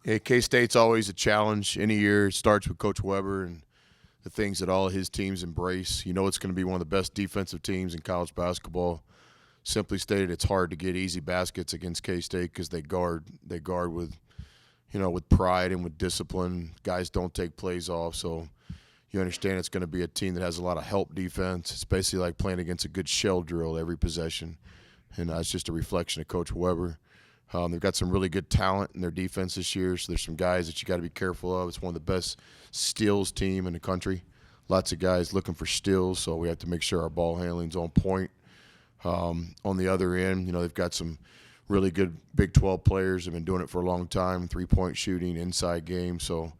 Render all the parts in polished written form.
Yeah, K-State's always a challenge. Any year it starts with Coach Weber and the things that all his teams embrace. You know it's going to be one of the best defensive teams in college basketball. Simply stated, it's hard to get easy baskets against K-State because they guard with with pride and with discipline. Guys don't take plays off, so you understand it's going to be a team that has a lot of help defense. It's basically like playing against a good shell drill every possession, and it's just a reflection of Coach Weber. They've got some really good talent in their defense this year, so there's some guys that you got to be careful of. It's one of the best steals team in the country. Lots of guys looking for steals, so we have to make sure our ball handling's on point. On the other end, they've got some really good Big 12 players. Have been doing it for a long time, three-point shooting, inside game. So,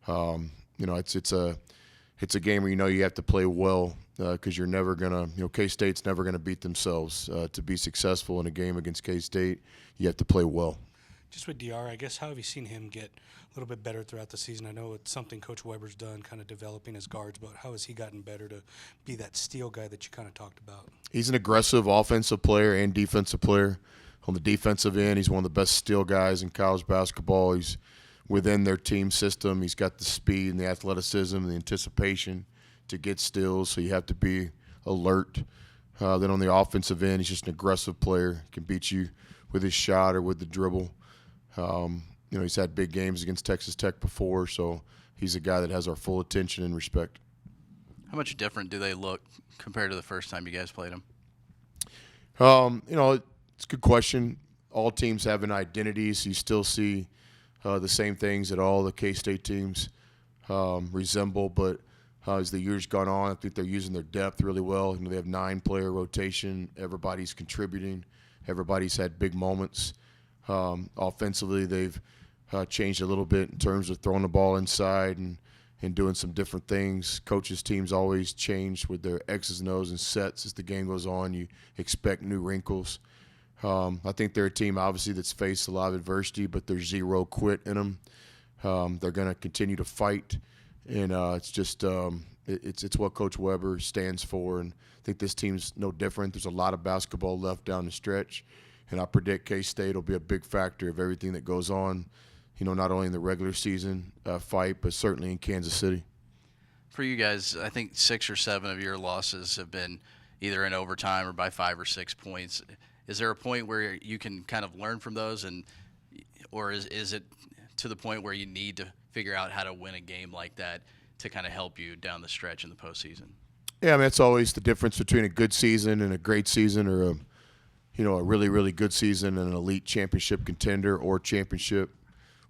it's a game where you have to play well because you're never gonna K-State's never gonna beat themselves. To be successful in a game against K-State, you have to play well. Just with DR, I guess, how have you seen him get a little bit better throughout the season? I know it's something Coach Weber's done, kind of developing his guards, but how has he gotten better to be that steal guy that you kind of talked about? He's an aggressive offensive player and defensive player. On the defensive end, he's one of the best steal guys in college basketball. He's within their team system. He's got the speed and the athleticism and the anticipation to get steals, so you have to be alert. Then on the offensive end, he's just an aggressive player. Can beat you with his shot or with the dribble. He's had big games against Texas Tech before, so he's a guy that has our full attention and respect. How much different do they look compared to the first time you guys played them? It's a good question. All teams have an identity, so you still see the same things that all the K-State teams resemble, but as the years gone on, I think they're using their depth really well. They have 9-player rotation. Everybody's contributing. Everybody's had big moments. Offensively, they've changed a little bit in terms of throwing the ball inside and doing some different things. Coaches' teams always change with their X's and O's and sets as the game goes on. You expect new wrinkles. I think they're a team, obviously, that's faced a lot of adversity, but there's zero quit in them. They're going to continue to fight, and it's just it's what Coach Weber stands for, and I think this team's no different. There's a lot of basketball left down the stretch, and I predict K-State will be a big factor of everything that goes on, not only in the regular season fight, but certainly in Kansas City. For you guys, I think 6 or 7 of your losses have been either in overtime or by 5 or 6 points. Is there a point where you can kind of learn from those, or is it to the point where you need to figure out how to win a game like that to kind of help you down the stretch in the postseason? Yeah, that's always the difference between a good season and a great season, or a really, really good season and an elite championship contender or championship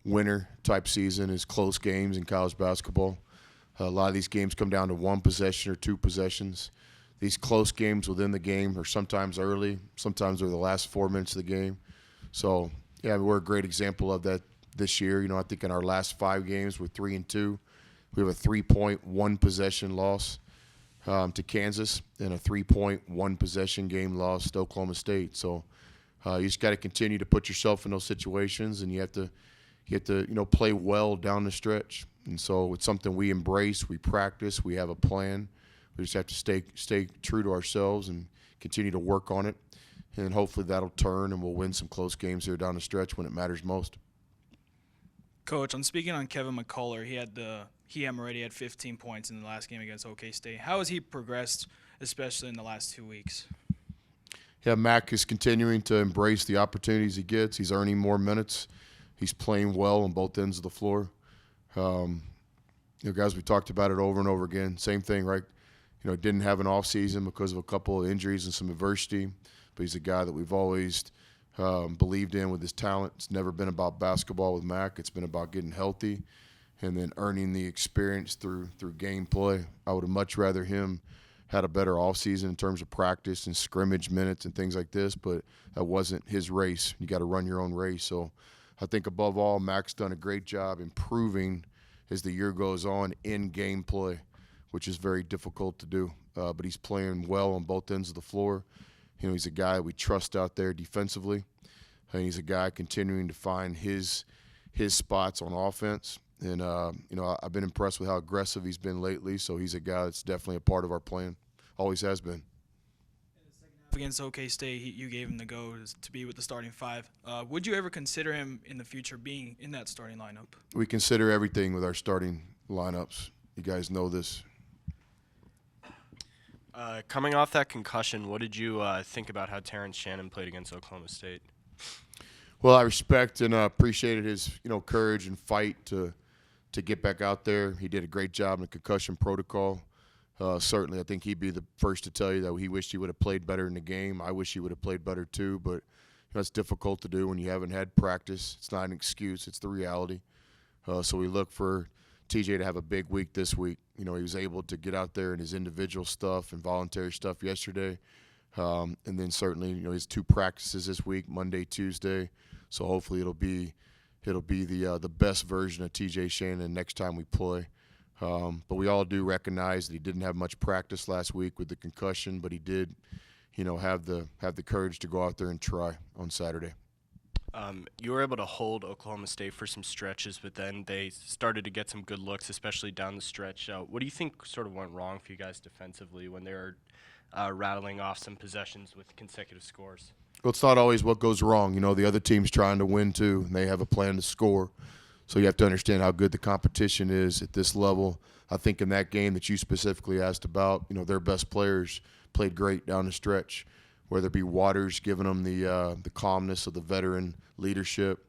winner type season is close games in college basketball. A lot of these games come down to 1 possession or 2 possessions. These close games within the game are sometimes early, sometimes they're the last 4 minutes of the game. So, yeah, we're a great example of that this year. I think in our last 5 games, we're 3-2. We have a 3-point, 1-possession loss to Kansas and a 3-point, 1-possession game loss to Oklahoma State. So you just got to continue to put yourself in those situations, and you have to play well down the stretch. And so it's something we embrace, we practice, we have a plan. We just have to stay true to ourselves and continue to work on it, and hopefully that'll turn and we'll win some close games here down the stretch when it matters most. Coach, on speaking on Kevin McCullough, he already had 15 points in the last game against OK State. How has he progressed, especially in the last 2 weeks? Yeah, Mac is continuing to embrace the opportunities he gets. He's earning more minutes. He's playing well on both ends of the floor. Guys, we talked about it over and over again. Same thing, right? Didn't have an off season because of a couple of injuries and some adversity, but he's a guy that we've always believed in with his talent. It's never been about basketball with Mac. It's been about getting healthy and then earning the experience through game play. I would have much rather him had a better offseason in terms of practice and scrimmage minutes and things like this, but that wasn't his race. You got to run your own race. So I think above all, Mac's done a great job improving as the year goes on in game play, which is very difficult to do. But he's playing well on both ends of the floor. He's a guy we trust out there defensively. And he's a guy continuing to find his spots on offense. And, I've been impressed with how aggressive he's been lately. So he's a guy that's definitely a part of our plan. Always has been. In the second against OK State, you gave him the go to be with the starting five. Would you ever consider him in the future being in that starting lineup? We consider everything with our starting lineups. You guys know this. Coming off that concussion, what did you think about how Terrence Shannon played against Oklahoma State? Well, I respect and appreciated his, courage and fight to get back out there. He did a great job in the concussion protocol. Certainly, I think he'd be the first to tell you that he wished he would have played better in the game. I wish he would have played better too, but it's difficult to do when you haven't had practice. It's not an excuse; it's the reality. So we look for TJ to have a big week this week. He was able to get out there in his individual stuff and voluntary stuff yesterday, and then certainly his 2 practices this week, Monday, Tuesday. So hopefully it'll be the best version of TJ Shannon next time we play. But we all do recognize that he didn't have much practice last week with the concussion, but he did, have the courage to go out there and try on Saturday. You were able to hold Oklahoma State for some stretches, but then they started to get some good looks, especially down the stretch. What do you think sort of went wrong for you guys defensively when they were rattling off some possessions with consecutive scores? Well, it's not always what goes wrong. The other team's trying to win too, and they have a plan to score. So you have to understand how good the competition is at this level. I think in that game that you specifically asked about, their best players played great down the stretch, whether it be Waters giving them the calmness of the veteran leadership,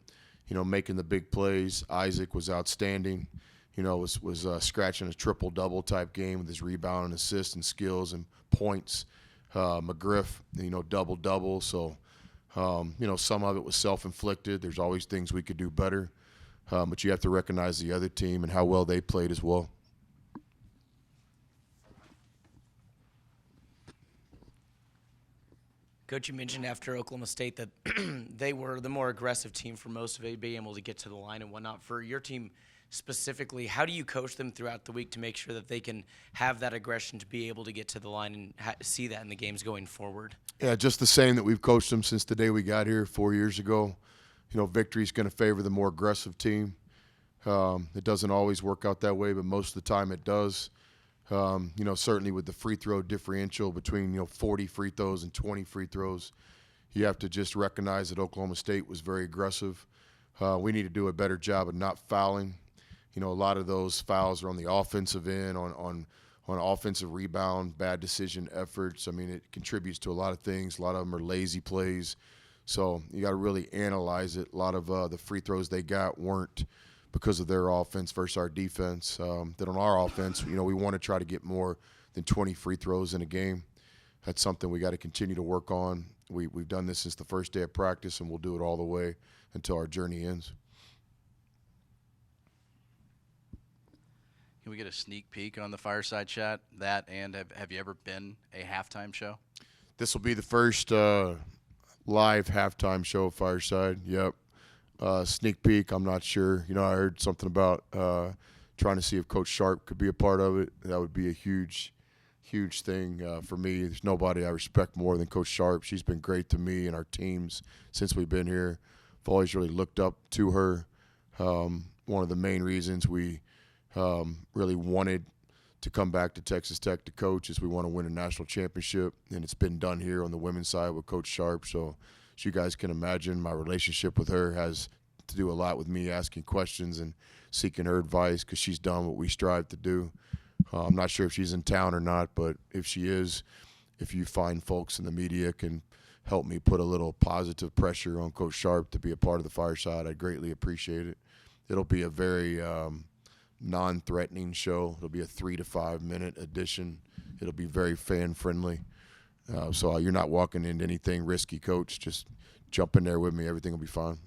making the big plays. Isaac was outstanding, was scratching a triple-double type game with his rebound and assist and skills and points. McGriff, double-double. So, some of it was self-inflicted. There's always things we could do better. But you have to recognize the other team and how well they played as well. Coach, you mentioned after Oklahoma State that they were the more aggressive team for most of it, being able to get to the line and whatnot. For your team specifically, how do you coach them throughout the week to make sure that they can have that aggression to be able to get to the line and see that in the games going forward? Yeah, just the same that we've coached them since the day we got here 4 years ago. Victory's going to favor the more aggressive team. It doesn't always work out that way, but most of the time it does. Certainly with the free throw differential between 40 free throws and 20 free throws, you have to just recognize that Oklahoma State was very aggressive. We need to do a better job of not fouling. A lot of those fouls are on the offensive end, on offensive rebound, bad decision efforts. It contributes to a lot of things. A lot of them are lazy plays. So you got to really analyze it. A lot of the free throws they got weren't because of their offense versus our defense. That on our offense, we want to try to get more than 20 free throws in a game. That's something we got to continue to work on. We've done this since the first day of practice, and we'll do it all the way until our journey ends. Can we get a sneak peek on the fireside chat? That, and have you ever been a halftime show? This will be the first live halftime show, Fireside. Yep. Sneak peek, I'm not sure. I heard something about trying to see if Coach Sharp could be a part of it. That would be a huge thing for me. There's nobody I respect more than Coach Sharp. She's been great to me and our teams since we've been here. I've always really looked up to her. One of the main reasons we really wanted to come back to Texas Tech to coach is we want to win a national championship, and it's been done here on the women's side with Coach Sharp. So as you guys can imagine, my relationship with her has to do a lot with me asking questions and seeking her advice because she's done what we strive to do. I'm not sure if she's in town or not, but if she is, if you find folks in the media can help me put a little positive pressure on Coach Sharp to be a part of the Fireside, I'd greatly appreciate it. It'll be a very non-threatening show. It'll be a 3 to 5 minute edition. It'll be very fan-friendly. So you're not walking into anything risky, Coach. Just jump in there with me. Everything will be fine.